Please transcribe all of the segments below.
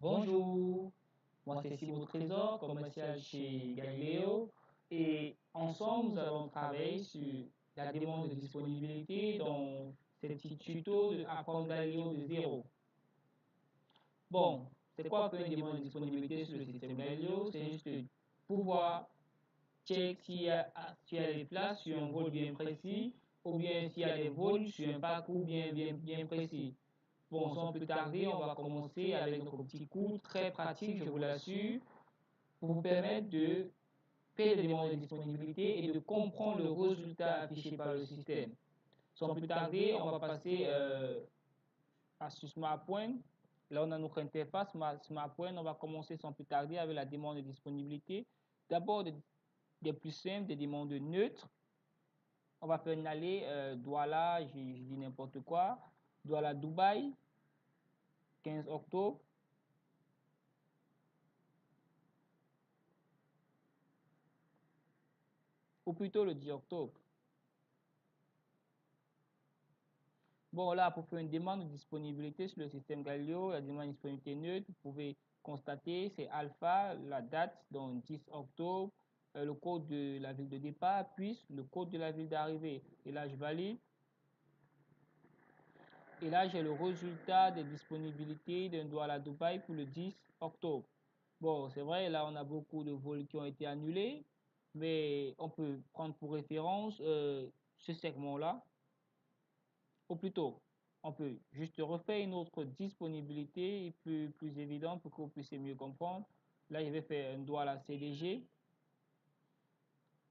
Bonjour, moi c'est Simon Trésor, commercial chez Galileo, et ensemble nous allons travailler sur la demande de disponibilité dans ce petit tuto de Apprendre Galileo de zéro. Bon, c'est quoi un peu une demande de disponibilité sur le système Galileo? C'est juste de pouvoir check s'il y a des places sur un vol bien précis ou bien s'il y a des vols sur un parcours bien précis. Bon, sans plus tarder, on va commencer avec notre petit cours très pratique, je vous l'assure, pour vous permettre de faire des demandes de disponibilité et de comprendre le résultat affiché par le système. Sans plus tarder, on va passer à SmartPoint. Là, on a notre interface SmartPoint. On va commencer sans plus tarder avec la demande de disponibilité. D'abord, des plus simples, des demandes neutres. On va faire une allée Douala, je dis n'importe quoi, Douala Dubaï, 15 octobre. Ou plutôt le 10 octobre. Bon, là, pour faire une demande de disponibilité sur le système Galileo, la demande de disponibilité neutre, vous pouvez constater, c'est alpha, la date, donc 10 octobre, le code de la ville de départ, puis le code de la ville d'arrivée. Et là, je valide. Et là, j'ai le résultat des disponibilités d'un Douala Dubaï pour le 10 octobre. Bon, c'est vrai, là, on a beaucoup de vols qui ont été annulés, mais on peut prendre pour référence ce segment-là. Ou plutôt, on peut juste refaire une autre disponibilité plus évidente pour que vous puissiez mieux comprendre. Là, je vais faire un Douala CDG.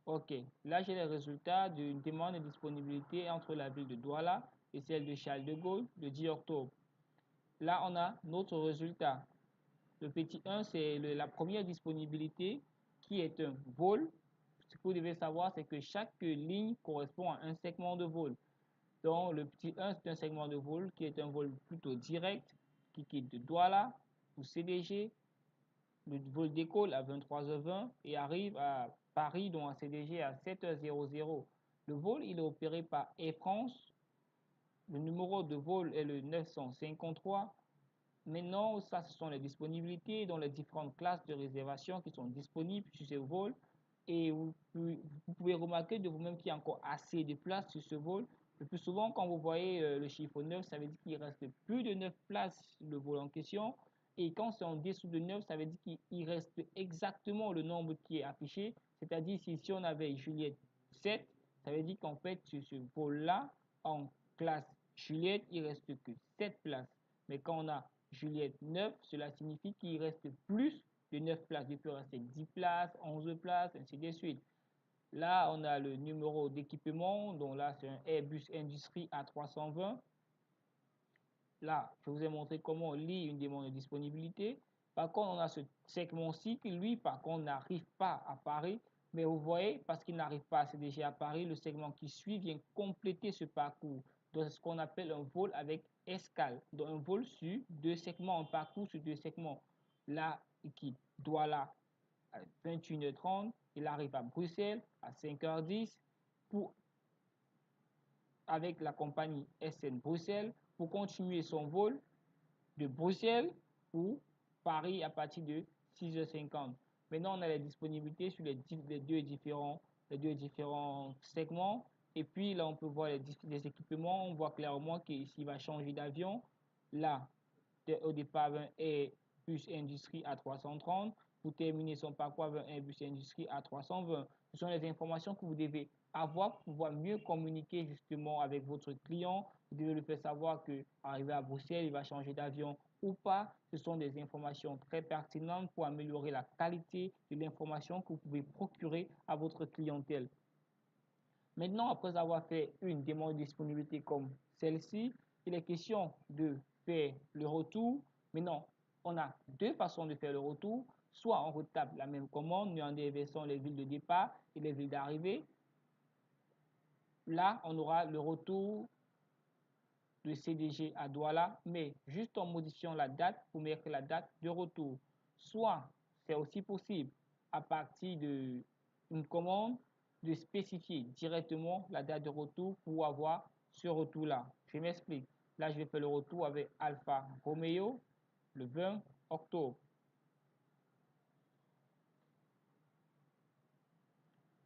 OK. Là, j'ai les résultats d'une demande de disponibilité entre la ville de Douala et celle de Charles de Gaulle le 10 octobre. Là, on a notre résultat. Le petit 1, c'est la première disponibilité qui est un vol. Ce que vous devez savoir, c'est que chaque ligne correspond à un segment de vol. Donc, le petit 1, c'est un segment de vol qui est un vol plutôt direct, qui quitte de Douala pour CDG. Le vol décolle à 23h20 et arrive à Paris, donc à CDG, à 7h00. Le vol, il est opéré par Air France. Le numéro de vol est le 953. Maintenant, ça, ce sont les disponibilités dans les différentes classes de réservation qui sont disponibles sur ce vol. Et vous pouvez remarquer de vous-même qu'il y a encore assez de places sur ce vol. Le plus souvent, quand vous voyez le chiffre 9, ça veut dire qu'il reste plus de 9 places sur le vol en question. Et quand c'est en dessous de 9, ça veut dire qu'il reste exactement le nombre qui est affiché. C'est-à-dire, si on avait Juliette 7, ça veut dire qu'en fait, sur ce vol-là, en classe Juliette, il ne reste que 7 places. Mais quand on a Juliette 9, cela signifie qu'il reste plus de 9 places. Il peut rester 10 places, 11 places, ainsi de suite. Là, on a le numéro d'équipement. Donc là, c'est un Airbus Industrie A320. Là, je vous ai montré comment on lit une demande de disponibilité. Par contre, on a ce segment-ci qui, lui, par contre, n'arrive pas à Paris. Mais vous voyez, parce qu'il n'arrive pas à CDG à Paris, le segment qui suit vient compléter ce parcours. Donc, c'est ce qu'on appelle un vol avec escale. Donc, un vol sur deux segments, un parcours sur deux segments. Là, il quitte Douala à 21h30. Il arrive à Bruxelles à 5h10 pour, avec la compagnie SN Bruxelles pour continuer son vol de Bruxelles ou Paris à partir de 6h50. Maintenant, on a les disponibilités sur les deux différents segments. Et puis là, on peut voir les équipements. On voit clairement qu'ici, il va changer d'avion. Là, au départ, un Airbus Industrie A330. Pour terminer son parcours avec un Airbus Industrie A320. Ce sont les informations que vous devez avoir pour pouvoir mieux communiquer justement avec votre client. Vous devez lui faire savoir qu'arrivé à Bruxelles, il va changer d'avion ou pas. Ce sont des informations très pertinentes pour améliorer la qualité de l'information que vous pouvez procurer à votre clientèle. Maintenant, après avoir fait une demande de disponibilité comme celle-ci, il est question de faire le retour. Maintenant, on a deux façons de faire le retour. Soit on retape la même commande, mais en déversant les villes de départ et les villes d'arrivée. Là, on aura le retour de CDG à Douala, mais juste en modifiant la date pour mettre la date de retour. Soit, c'est aussi possible, à partir d'une commande, de spécifier directement la date de retour pour avoir ce retour-là. Je m'explique. Là, je vais faire le retour avec Alpha Romeo, le 20 octobre.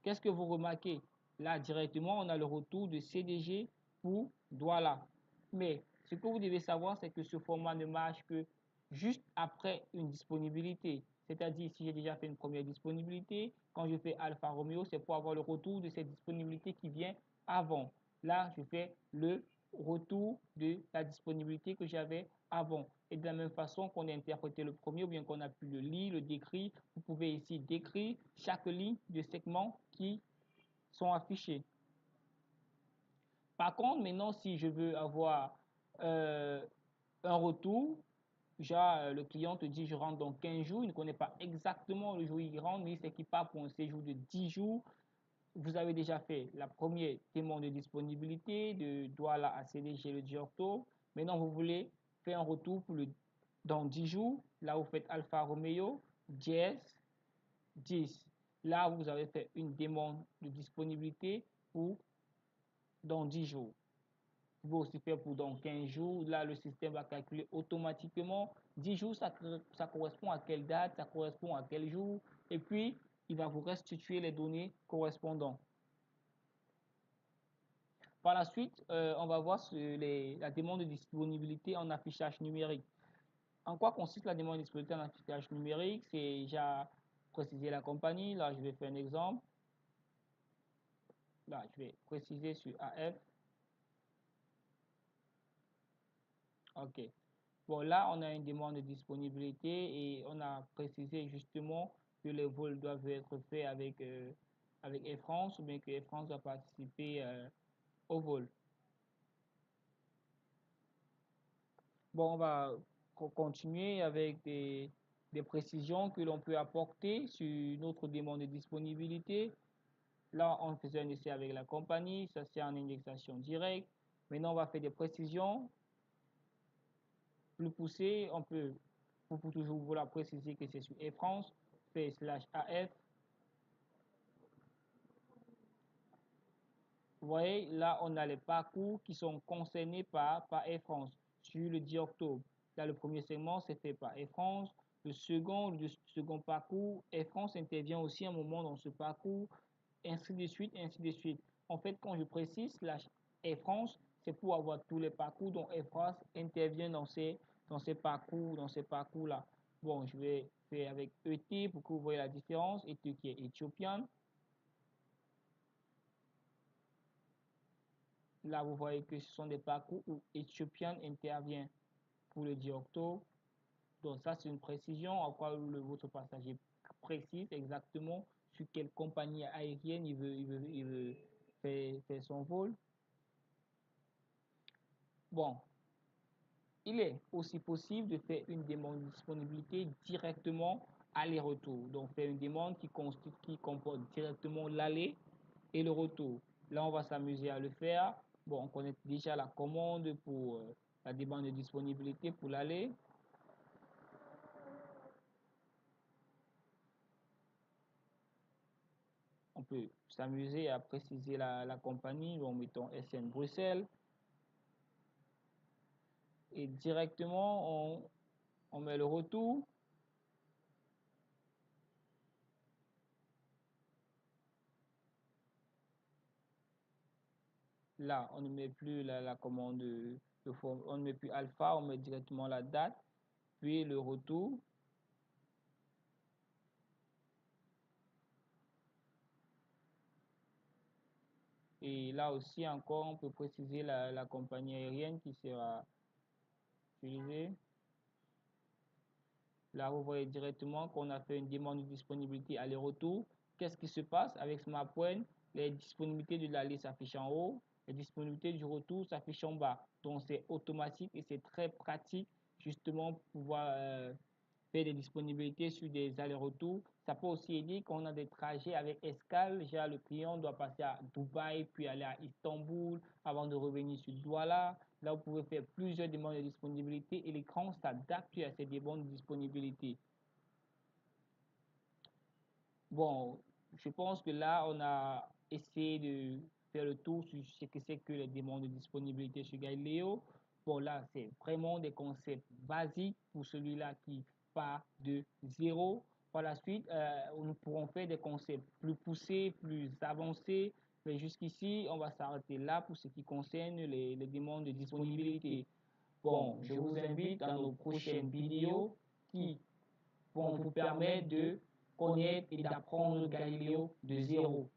Qu'est-ce que vous remarquez? Là, directement, on a le retour de CDG pour Douala. Mais ce que vous devez savoir, c'est que ce format ne marche que juste après une disponibilité. C'est-à-dire, si j'ai déjà fait une première disponibilité, quand je fais Alpha Romeo, c'est pour avoir le retour de cette disponibilité qui vient avant. Là, je fais le retour de la disponibilité que j'avais avant. Et de la même façon qu'on a interprété le premier ou bien qu'on a pu le lire, le décrire, vous pouvez ici décrire chaque ligne de segments qui sont affichés. Par contre, maintenant, si je veux avoir euh, un retour, déjà, le client te dit je rentre dans 15 jours, il ne connaît pas exactement le jour où il rentre, mais il sait qu'il part pour un séjour de 10 jours. Vous avez déjà fait la première demande de disponibilité de Douala à CDG le 10 octobre. Maintenant, vous voulez faire un retour pour dans 10 jours. Là, vous faites Alpha Romeo, dièse, 10. Là, vous avez fait une demande de disponibilité pour dans 10 jours. Vous pouvez aussi faire pour dans 15 jours. Là, le système va calculer automatiquement. 10 jours, ça correspond à quelle date, ça correspond à quel jour. Et puis, il va vous restituer les données correspondantes. Par la suite, on va voir la demande de disponibilité en affichage numérique. En quoi consiste la demande de disponibilité en affichage numérique? C'est déjà préciser la compagnie. Là, je vais faire un exemple. Là, je vais préciser sur AF. OK. Bon, là, on a une demande de disponibilité et on a précisé justement que les vols doivent être faits avec Air France ou bien que Air France doit participer au vol. Bon, on va continuer avec des précisions que l'on peut apporter sur notre demande de disponibilité. Là, on faisait un essai avec la compagnie, ça c'est en indexation directe. Maintenant, on va faire des précisions plus poussées. On peut, pour toujours vouloir préciser que c'est sur Air France, fait /AF. Vous voyez, là, on a les parcours qui sont concernés par Air France sur le 10 octobre. Là, le premier segment, c'est fait par Air France. Le second parcours, Air France intervient aussi un moment dans ce parcours, ainsi de suite, ainsi de suite. En fait, quand je précise Air France, c'est pour avoir tous les parcours dont Air France intervient dans ces parcours-là. Bon, je vais faire avec ET pour que vous voyez la différence. ET qui est Ethiopian. Là, vous voyez que ce sont des parcours où Ethiopian intervient pour le 10 octobre. Donc ça, c'est une précision. En quoi votre passager précise exactement sur quelle compagnie aérienne il veut faire son vol. Bon, il est aussi possible de faire une demande de disponibilité directement aller-retour. Donc faire une demande qui comporte directement l'aller et le retour. Là, on va s'amuser à le faire. Bon, on connaît déjà la commande pour la demande de disponibilité pour l'aller. On peut s'amuser à préciser la compagnie en mettant SN Bruxelles. Et directement, on met le retour. Là, on ne met plus la commande, on ne met plus alpha, on met directement la date, puis le retour. Et là aussi, encore, on peut préciser la compagnie aérienne qui sera utilisée. Là, vous voyez directement qu'on a fait une demande de disponibilité aller-retour. Qu'est-ce qui se passe avec SmartPoint? Les disponibilités de l'aller s'affichent en haut, les disponibilités du retour s'affichent en bas. Donc, c'est automatique et c'est très pratique justement pour pouvoir faire des disponibilités sur des allers-retours. Ça peut aussi aider quand on a des trajets avec escale. Déjà, le client doit passer à Dubaï, puis aller à Istanbul avant de revenir sur Douala. Là, vous pouvez faire plusieurs demandes de disponibilité et l'écran s'adapte à ces demandes de disponibilité. Bon, je pense que là, on a essayé de faire le tour sur ce que c'est que les demandes de disponibilité sur Galileo. Bon, là, c'est vraiment des concepts basiques pour celui-là qui part de 0. Par la suite, nous pourrons faire des concepts plus poussés, plus avancés, mais jusqu'ici, on va s'arrêter là pour ce qui concerne les demandes de disponibilité. Bon, je vous invite dans nos prochaines vidéos qui vont vous permettre de connaître et d'apprendre Galiléo de zéro.